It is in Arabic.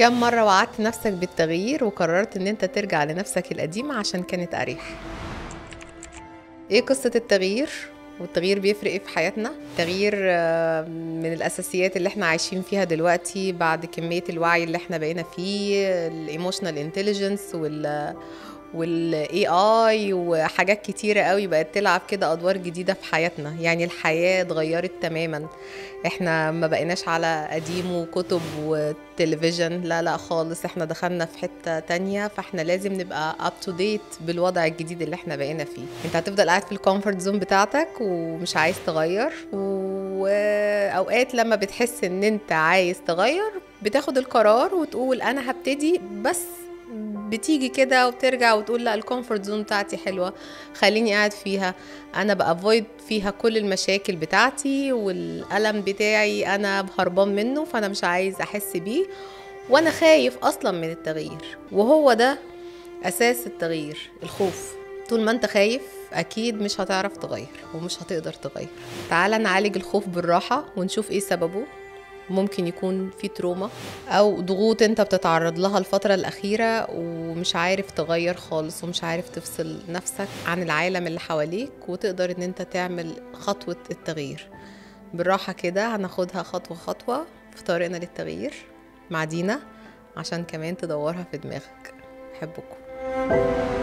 كم مرة وعدت نفسك بالتغيير وقررت ان انت ترجع لنفسك القديمة عشان كانت اريح؟ ايه قصة التغيير؟ والتغيير بيفرق ايه في حياتنا؟ التغيير من الاساسيات اللي احنا عايشين فيها دلوقتي بعد كمية الوعي اللي احنا بقينا فيه، الايموشنال انتليجنس والاي اي وحاجات كتيرة قوي بقت تلعب كده ادوار جديدة في حياتنا. يعني الحياة اتغيرت تماما، احنا ما بقيناش على قديم وكتب وتلفزيون، لا لا خالص، احنا دخلنا في حتة تانية، فاحنا لازم نبقى up to date بالوضع الجديد اللي احنا بقينا فيه. انت هتفضل قاعد في الكومفورت زون بتاعتك ومش عايز تغير، واوقات لما بتحس ان انت عايز تغير بتاخد القرار وتقول انا هبتدي، بس بتيجي كده وبترجع وتقول لا، الكومفورت زون بتاعتي حلوة، خليني قاعد فيها، انا بافويد فيها كل المشاكل بتاعتي والألم بتاعي انا هربان منه، فانا مش عايز احس بيه، وانا خايف اصلا من التغيير. وهو ده اساس التغيير، الخوف. طول ما انت خايف اكيد مش هتعرف تغير ومش هتقدر تغير. تعال نعالج الخوف بالراحة ونشوف ايه سببه. ممكن يكون في تروما او ضغوط انت بتتعرض لها الفترة الاخيرة ومش عارف تغير خالص، ومش عارف تفصل نفسك عن العالم اللي حواليك وتقدر ان انت تعمل خطوة التغيير. بالراحة كده هناخدها خطوة خطوة في طريقنا للتغيير مع دينا، عشان كمان تدورها في دماغك. بحبكم.